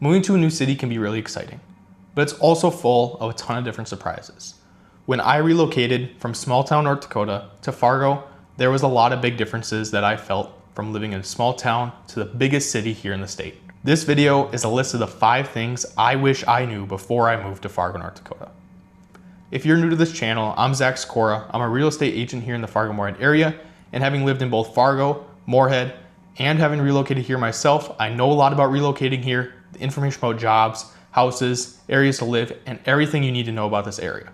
Moving to a new city can be really exciting, but it's also full of a ton of different surprises. When I relocated from small town North Dakota to Fargo, there was a lot of big differences that I felt from living in a small town to the biggest city here in the state. This video is a list of the 5 things I wish I knew before I moved to Fargo, North Dakota. If you're new to this channel, I'm Sykora. I'm a real estate agent here in the Fargo-Moorhead area, and having lived in both Fargo, Moorhead, and having relocated here myself, I know a lot about relocating here, the information about jobs, houses, areas to live, and everything you need to know about this area.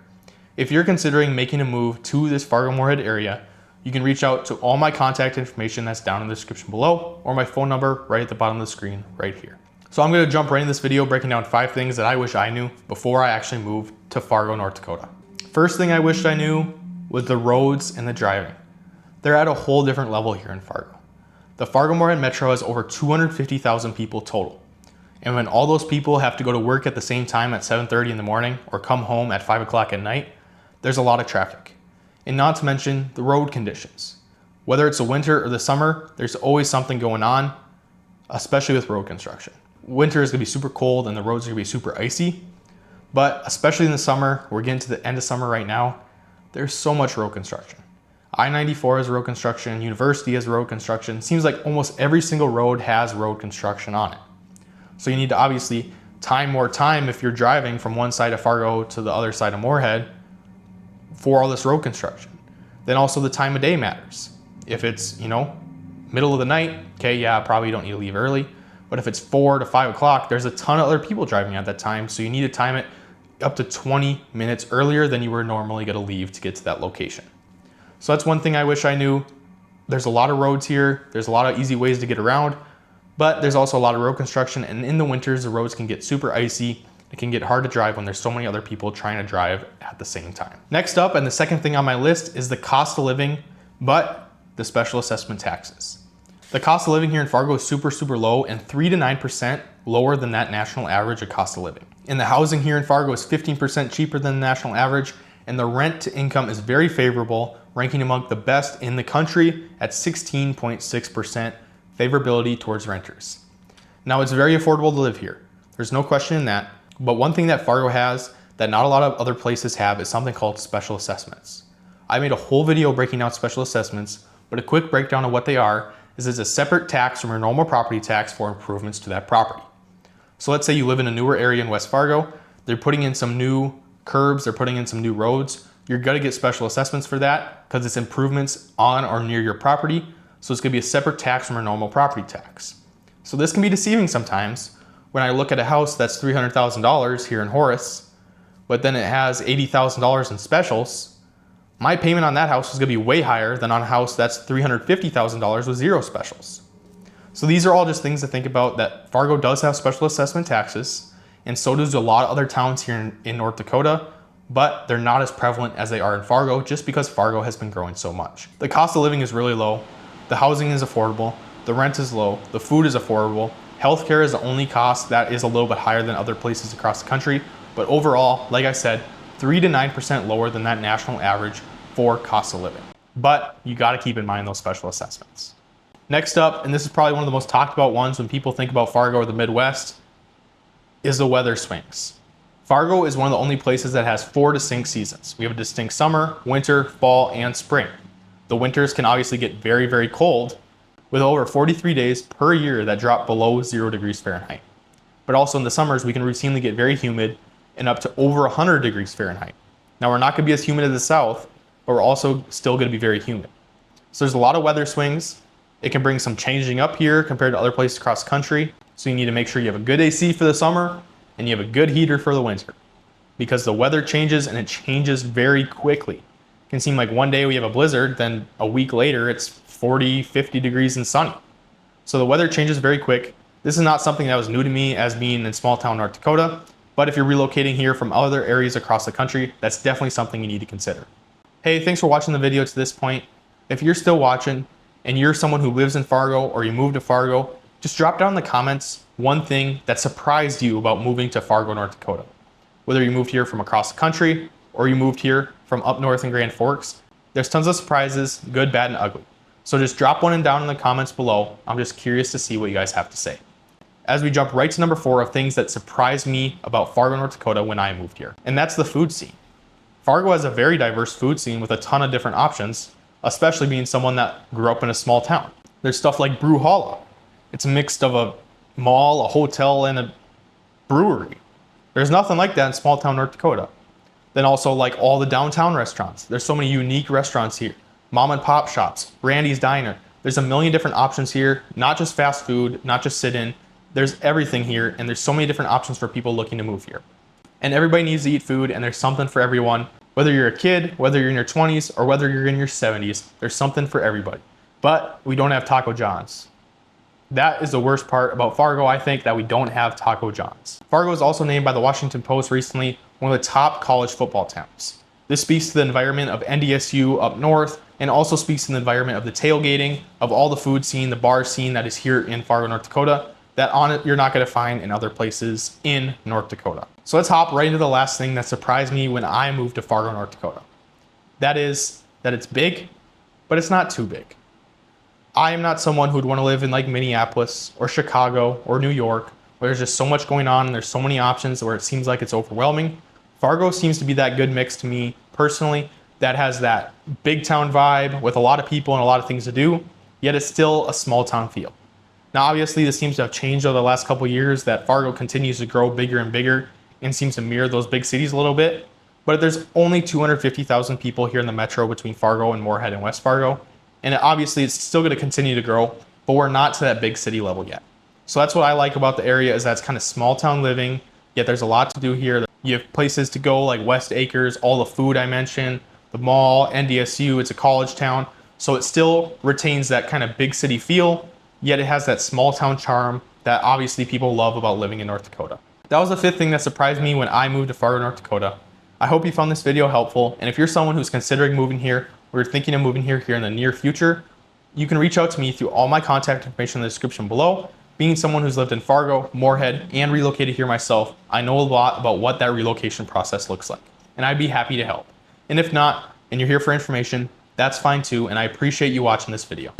If you're considering making a move to this Fargo-Moorhead area, you can reach out to all my contact information that's down in the description below, or my phone number right at the bottom of the screen right here. So I'm going to jump right into this video breaking down 5 things that I wish I knew before I actually moved to Fargo, North Dakota. First thing I wished I knew was the roads and the driving. They're at a whole different level here in Fargo. The Fargo-Moorhead Metro has over 250,000 people total. And when all those people have to go to work at the same time at 7:30 in the morning or come home at 5 o'clock at night, there's a lot of traffic. And not to mention the road conditions. Whether it's the winter or the summer, there's always something going on, especially with road construction. Winter is gonna be super cold and the roads are gonna be super icy, but especially in the summer, we're getting to the end of summer right now, there's so much road construction. I-94 has road construction, University has road construction. Seems like almost every single road has road construction on it. So you need to obviously time more time if you're driving from one side of Fargo to the other side of Moorhead for all this road construction. Then also the time of day matters. If it's, middle of the night, okay, yeah, probably you don't need to leave early. But if it's 4 to 5 o'clock, there's a ton of other people driving at that time. So you need to time it up to 20 minutes earlier than you were normally gonna leave to get to that location. So that's one thing I wish I knew. There's a lot of roads here. There's a lot of easy ways to get around, but there's also a lot of road construction. And in the winters, the roads can get super icy. It can get hard to drive when there's so many other people trying to drive at the same time. Next up, and the second thing on my list, is the cost of living, but the special assessment taxes. The cost of living here in Fargo is super, super low and 3 to 9% lower than that national average of cost of living. And the housing here in Fargo is 15% cheaper than the national average, and the rent to income is very favorable, ranking among the best in the country at 16.6% favorability towards renters. Now, it's very affordable to live here. There's no question in that. But one thing that Fargo has that not a lot of other places have is something called special assessments. I made a whole video breaking down special assessments, but a quick breakdown of what they are is it's a separate tax from your normal property tax for improvements to that property. So let's say you live in a newer area in West Fargo, they're putting in some new curbs, they're putting in some new roads. You're gonna get special assessments for that because it's improvements on or near your property. So it's gonna be a separate tax from a normal property tax. So this can be deceiving sometimes. When I look at a house that's $300,000 here in Horace, but then it has $80,000 in specials, my payment on that house is gonna be way higher than on a house that's $350,000 with 0 specials. So these are all just things to think about, that Fargo does have special assessment taxes, and so does a lot of other towns here in North Dakota, but they're not as prevalent as they are in Fargo just because Fargo has been growing so much. The cost of living is really low, the housing is affordable, the rent is low, the food is affordable, healthcare is the only cost that is a little bit higher than other places across the country, but overall, like I said, 3 to 9% lower than that national average for cost of living. But you gotta keep in mind those special assessments. Next up, and this is probably one of the most talked about ones when people think about Fargo or the Midwest, is the weather swings. Fargo is one of the only places that has 4 distinct seasons. We have a distinct summer, winter, fall, and spring. The winters can obviously get very, very cold, with over 43 days per year that drop below 0 degrees Fahrenheit. But also in the summers, we can routinely get very humid and up to over 100 degrees Fahrenheit. Now, we're not gonna be as humid as the South, but we're also still gonna be very humid. So there's a lot of weather swings. It can bring some changing up here compared to other places across the country. So you need to make sure you have a good AC for the summer and you have a good heater for the winter, because the weather changes and it changes very quickly. It can seem like one day we have a blizzard, then a week later it's 40, 50 degrees and sunny. So the weather changes very quick. This is not something that was new to me as being in small town North Dakota, but if you're relocating here from other areas across the country, that's definitely something you need to consider. Hey, thanks for watching the video to this point. If you're still watching and you're someone who lives in Fargo or you moved to Fargo, just drop down in the comments one thing that surprised you about moving to Fargo, North Dakota. Whether you moved here from across the country or you moved here from up north in Grand Forks, there's tons of surprises, good, bad, and ugly. So just drop one down in the comments below. I'm just curious to see what you guys have to say. as we jump right to number 4 of things that surprised me about Fargo, North Dakota when I moved here. And that's the food scene. Fargo has a very diverse food scene with a ton of different options, especially being someone that grew up in a small town. There's stuff like Brewhalla. It's a mix of a mall, a hotel, and a brewery. There's nothing like that in small town North Dakota. Then also like all the downtown restaurants. There's so many unique restaurants here. Mom and pop shops, Randy's Diner. There's a million different options here, not just fast food, not just sit-in. There's everything here, and there's so many different options for people looking to move here. And everybody needs to eat food, and there's something for everyone. Whether you're a kid, whether you're in your 20s, or whether you're in your 70s, there's something for everybody. But we don't have Taco John's. That is the worst part about Fargo, I think, that we don't have Taco John's. Fargo was also named by the Washington Post recently one of the top college football towns. This speaks to the environment of NDSU up north, and also speaks to the environment of the tailgating, of all the food scene, the bar scene that is here in Fargo, North Dakota, that you're not going to find in other places in North Dakota. So let's hop right into the last thing that surprised me when I moved to Fargo, North Dakota. That is that it's big, but it's not too big. I am not someone who'd want to live in like Minneapolis or Chicago or New York, where there's just so much going on and there's so many options where it seems like it's overwhelming. Fargo seems to be that good mix to me personally, that has that big town vibe with a lot of people and a lot of things to do, yet it's still a small town feel. Now, obviously, this seems to have changed over the last couple of years, that Fargo continues to grow bigger and bigger and seems to mirror those big cities a little bit. But there's only 250,000 people here in the metro between Fargo and Moorhead and West Fargo. And obviously, it's still going to continue to grow, but we're not to that big city level yet. So that's what I like about the area, is that it's kind of small town living, yet there's a lot to do here. You have places to go like West Acres, all the food I mentioned, the mall, NDSU, it's a college town. So it still retains that kind of big city feel, yet it has that small town charm that obviously people love about living in North Dakota. That was the 5th thing that surprised me when I moved to Fargo, North Dakota. I hope you found this video helpful, and if you're someone who's considering moving here, or you're thinking of moving here in the near future, you can reach out to me through all my contact information in the description below. Being someone who's lived in Fargo, Moorhead, and relocated here myself, I know a lot about what that relocation process looks like, and I'd be happy to help. And if not, and you're here for information, that's fine too, and I appreciate you watching this video.